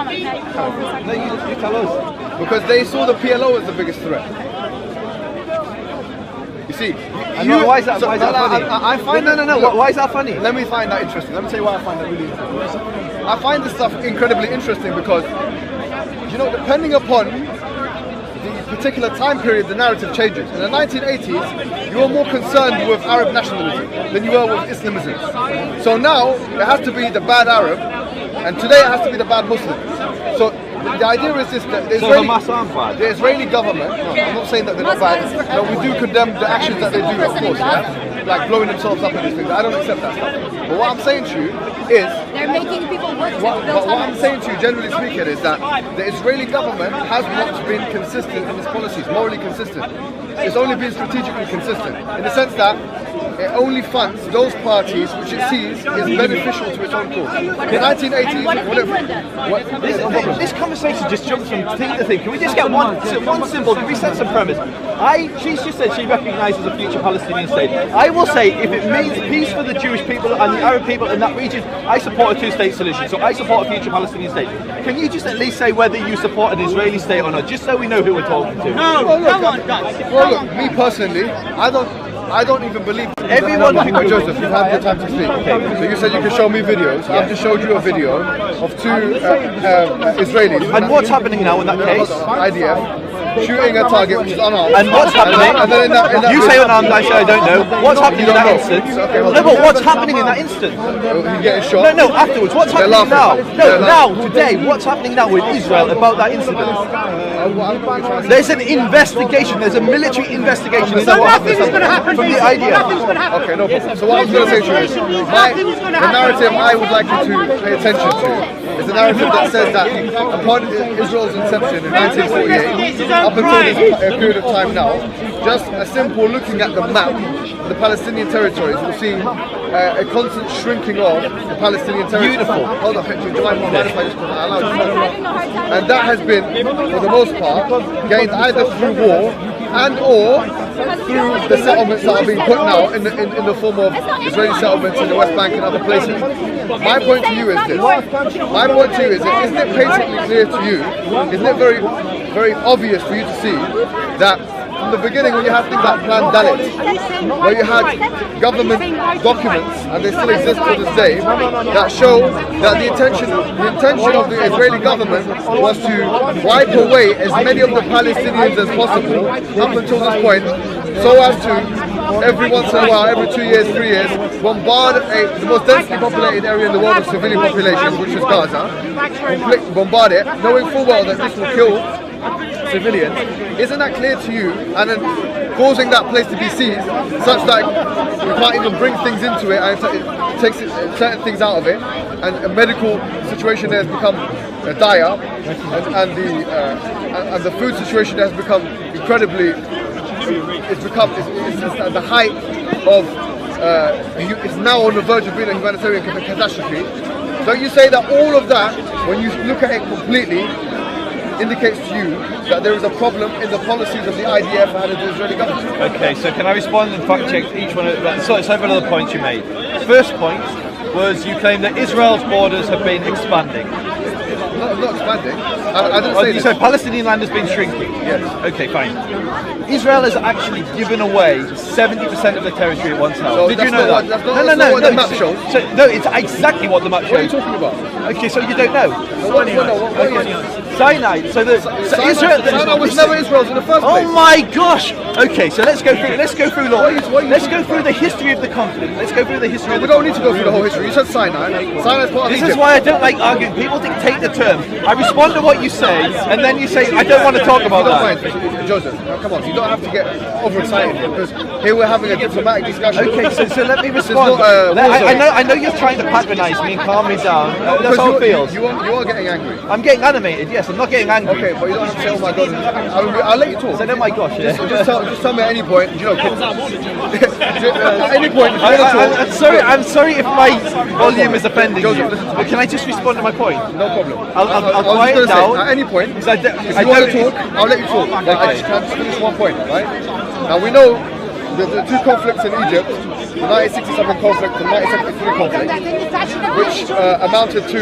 No, you tell us. Because they saw the PLO as the biggest threat. You see, why is that funny? I find why is that funny? Let me find that interesting. Let me tell you why I find that really interesting. I find this stuff incredibly interesting because, you know, depending upon the particular time period, the narrative changes. In the 1980s, you were more concerned with Arab nationalism than you were with Islamism. So now, it has to be the bad Arab, and today it has to be the bad Muslim. So the idea is this, that the Israeli government, no, I'm not saying that they're not bad, no, we do condemn the actions that they do, of course, yeah? Like blowing themselves up and these things. I don't accept that stuff. But what I'm saying to you is, they're making people work. What I'm saying to you, generally speaking, is that the Israeli government has not been consistent in its policies, morally consistent. It's only been strategically consistent, in the sense that it only funds those parties which it sees is beneficial to its own cause. In the 1980s, whatever. This conversation just jumps from thing to thing. Can we just get one symbol? Can we set some premise? She's just said she recognises a future Palestinian state. I will say, if it means peace for the Jewish people and the Arab people in that region, I support a two-state solution. So I support a future Palestinian state. Can you just at least say whether you support an Israeli state or not, just so we know who we're talking to? No, look, me personally, I don't even believe everyone. Joseph, you've had the time to speak. So you said you can show me videos. I've just showed you a video of two Israelis. And what's happening now in that case? IDF shooting a target which is unarmed. And what's happening? And then in that you say unarmed, I say I don't know. What's happening in that instance? Okay, no, but what's happening in that instance? He's getting shot. No, afterwards. What's happening now? No, now, today, what's happening now with Israel about that incident? There's an investigation. There's a military investigation. So nothing is going to happen from the idea. Okay, no problem. So what I was going to say to you is, the narrative I would like you to pay attention to is the narrative that says that upon Israel's inception in 1948, up until this period of time now, just a simple looking at the map of the Palestinian territories, we'll see a constant shrinking of the Palestinian territories. Beautiful. Hold on, do you mind if I just allow you? And that has been, for the most part, gained either through war and or through the settlements that are being put now in the form of Israeli settlements in the West Bank and other places. My point to you is this. My point to you is this. Isn't it patently clear to you, isn't it very, very obvious for you to see that from the beginning, when you had things like Plan Dalit, where you had government documents, and they still exist to this day, that show that the intention of the Israeli government was to wipe away as many of the Palestinians as possible up until this point, so as to every once in a while, every 2 years, 3 years, bombard the most densely populated area in the world of civilian population, which is Gaza, bombard it, knowing full well that this will kill civilians. Isn't that clear to you? And then causing that place to be seized such that you can't even bring things into it, and it takes certain things out of it, and a medical situation there has become dire, and the food situation has become incredibly, it's at the height of, it's now on the verge of being a humanitarian catastrophe. Don't you say that all of that, when you look at it completely, indicates to you that there is a problem in the policies of the IDF and the Israeli government? Okay, so can I respond and fact check each one? So several other points you made. First point was you claim that Israel's borders have been expanding. Not expanding. I didn't say you said Palestinian land has been shrinking. Yes. Okay, fine. Israel has actually given away 70% of the territory it once held. So did you know that? No. What the map shows. No, it's exactly what the map shows. What are you talking about? Okay, so you don't know. What Sinai. So Israel. Sinai was never Israel's in the first place. Oh my gosh! Okay, so let's go through. Let's go through the history of the conflict. Let's go through the history. We don't need to go through the whole history. You said Sinai. Sinai's part of This Egypt. is why I don't like arguing. People dictate the term. I respond to what you say, and then you say I don't want to talk about that. Joseph, come on. You don't have to get overexcited because here we're having a diplomatic discussion. Okay, so let me respond. I know you're trying to patronise me and calm me down. That's how it feels. You are getting angry. I'm getting animated. Yes, I'm not getting angry. Okay, but you don't have to say, oh my god. I'll let you talk. Say, oh my gosh, yeah. Just tell me at any point, you know, at any point, I'm sorry if my volume is offending you. But can I just respond to my point? No problem. I'll quiet it down. At any point, if I you want to talk, I'll let you talk. I just can't finish one point, right? Now we know the two conflicts in Egypt, the 1967 conflict and the 1973 conflict, which amounted to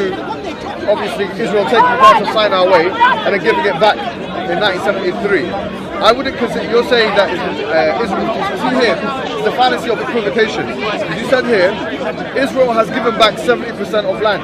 obviously Israel taking part of Sinai away and then giving it back in 1973. I wouldn't consider, you're saying that Israel, see here, the fallacy of equivocation. You said here, Israel has given back 70% of land.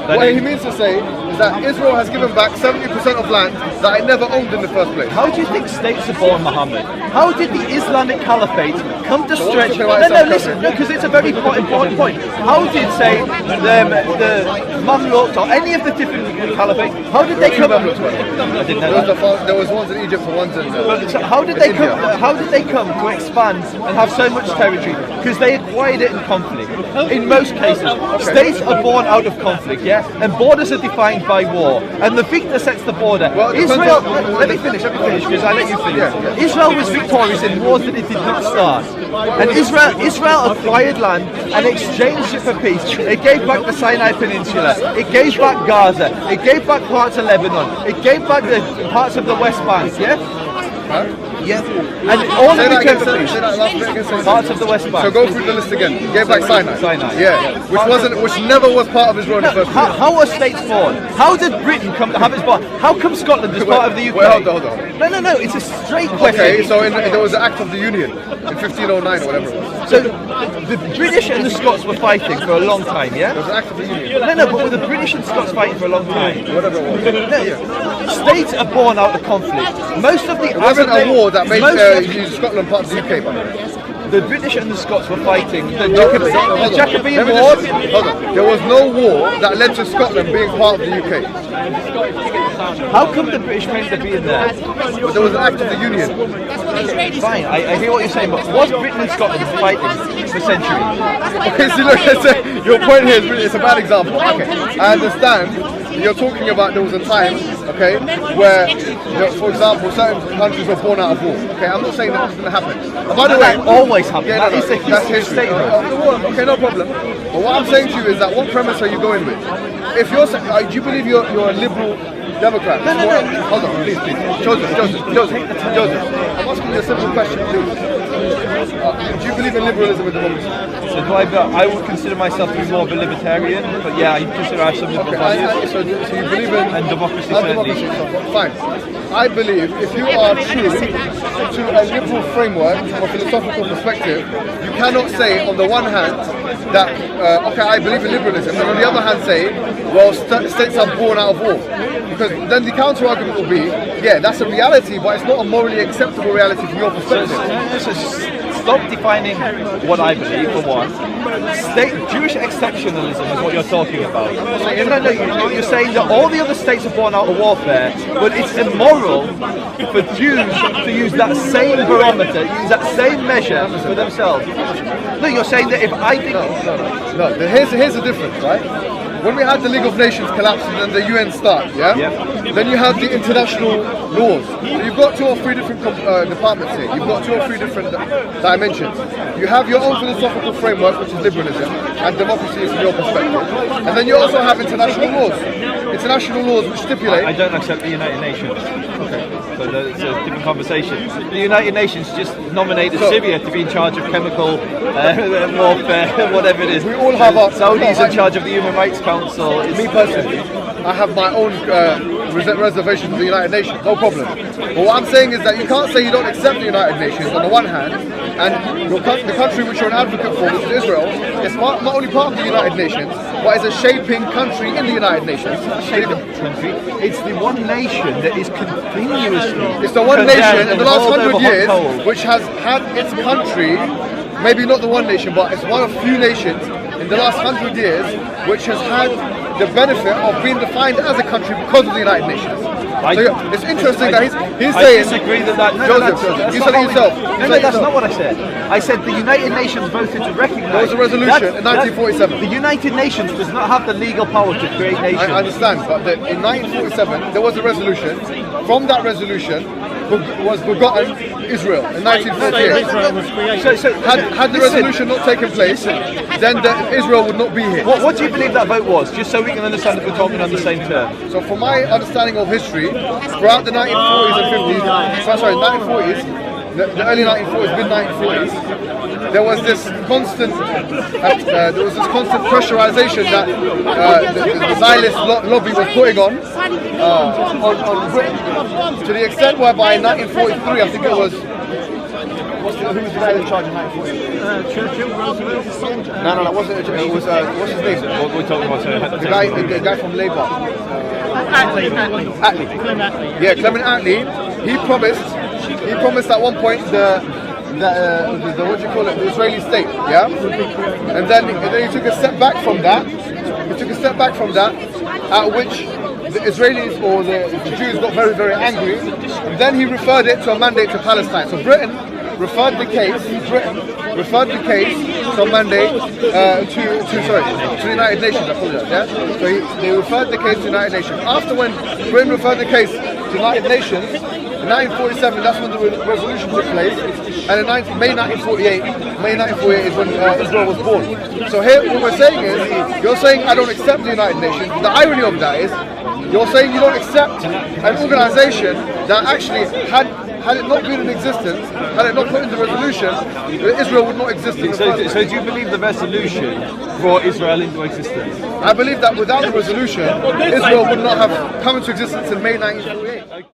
What he means to say is that Israel has given back 70% of land that it never owned in the first place. How do you think states are born, Muhammad? How did the Islamic Caliphate come to stretch? No, listen, because it's a very important point. How did, say, the Mamluks or any of the different caliphate? How did they come? I didn't know that. There was ones in Egypt and ones in. So how did they come? How did they come to expand and have so much territory? Because they acquired it in conflict. In most cases, states are born out of conflict. Yeah, and borders are defined by war, and the victor sets the border. Well, Israel. Let me finish because I let you finish. Yeah. Israel was victorious in wars that it did not start, and Israel acquired land and exchanged it for peace. It gave back the Sinai Peninsula. It gave back Gaza. It gave back parts of Lebanon. It gave back the parts of the West Bank. Yeah. Huh? Yeah, and all the parts of the West Bank. So go through the list again. Gave back Sinai. Sinai. Yeah, which never was part of Israel in the first place. How are states born? How did Britain come to have its born? How come Scotland is part of the UK? Well, hold on. No. It's a straight question. Okay, so there was an Act of the Union in 1509 or whatever it was. So the British and the Scots were fighting for a long time. Yeah. There was an Act of the Union. No, but were the British and Scots fighting for a long time? Whatever it was. No. States are born out of conflict. Most of the It wasn't a war that made Scotland part of the UK, by the way. The British and the Scots were fighting. The Jacobean Wars. Hold on. There was no war that led to Scotland being part of the UK. How come the British claimed to be in there? But there was an Act of the Union. Fine, I hear what you're saying, but was Britain and Scotland fighting for centuries? Okay, so look, your point here is it's a bad example. Okay, I understand. You're talking about there was a time, okay, where, for example, certain countries were born out of war. Okay, I'm not saying that was going to happen. And by the way, that always happens. Yeah, That's history. Okay, no problem. But what I'm saying to you is that what premise are you going with? If you're, do you believe you're a liberal Democrat? No. Hold on, please. Joseph. I'm asking you a simple question, please. Do you believe in liberalism and democracy? So I would consider myself to be more of a libertarian, but yeah, I consider I have some liberal values. So you believe in and democracy certainly. Fine. I believe if you are true to a liberal framework from a philosophical perspective, you cannot say on the one hand that okay, I believe in liberalism, and on the other hand say, well, states are born out of war. Because then the counter argument will be, yeah, that's a reality, but it's not a morally acceptable reality from your perspective. Stop defining what I believe, for one. Jewish exceptionalism is what you're talking about. No, you're saying that all the other states are born out of warfare, but it's immoral for Jews to use that same barometer, use that same measure for themselves. No, you're saying that if I think... No. Here's the difference, right? When we had the League of Nations collapse and then the UN start, yeah? Then you have the international laws. So you've got 2 or 3 different departments here. You've got 2 or 3 different dimensions. You have your own philosophical framework, which is liberalism, and democracy is from your perspective. And then you also have international laws. International laws which stipulate... I don't accept the United Nations. Okay. So it's a different conversation. The United Nations just nominated Syria to be in charge of chemical warfare, whatever it is. We all have our... Saudis in charge of the Human Rights Council. Me personally, I have my own reservations with the United Nations, no problem. But what I'm saying is that you can't say you don't accept the United Nations on the one hand, and the country which you're an advocate for, which is Israel, is not only part of the United Nations, but is a shaping country in the United Nations. It's the one nation that is continuously... It's the one nation in the last 100 years which has had its country, maybe not the one nation, but it's one of few nations in the last 100 years which has had the benefit of being defined as a country because of the United Nations. So it's interesting that he's saying... I disagree that... Joseph, you said it yourself. No, that's not what I said. I said the United Nations voted to recognise... There was a resolution in 1947. The United Nations does not have the legal power to create nations. I understand, but in 1947 there was a resolution. From that resolution was begotten Israel in 1948. So had the resolution not taken place, then Israel would not be here. What do you believe that vote was? Just so we can understand if we're talking on the same term. So from my understanding of history, throughout the 1940s and 50s, 1940s, the early 1940s, mid-1940s, there was this constant pressurization that the Zionist lobby was putting on Britain, to the extent whereby in 1943, I think it was. Who was the guy in charge in 1943? Churchill, Roosevelt? No, it wasn't. It was what's his name? What are we talking about? The guy from Labour. Attlee. Yeah, Clement Attlee. He promised at one point the what do you call it? The Israeli state. Yeah. And then he took a step back from that. At which the Israelis or the Jews got very, very angry. And then he referred it to a mandate to Palestine. So Britain referred the case to a mandate to the United Nations. I apologize. Yeah. So they referred the case to the United Nations. After when Britain referred the case to the United Nations, in 1947, that's when the resolution took place, and in May 1948 is when Israel was born. So here, what we're saying is, you're saying I don't accept the United Nations. The irony of that is, you're saying you don't accept an organisation that actually had it not been in existence, had it not put in the resolution, Israel would not exist. So do you believe the resolution brought Israel into existence? I believe that without the resolution, Israel would not have come into existence in May 1948.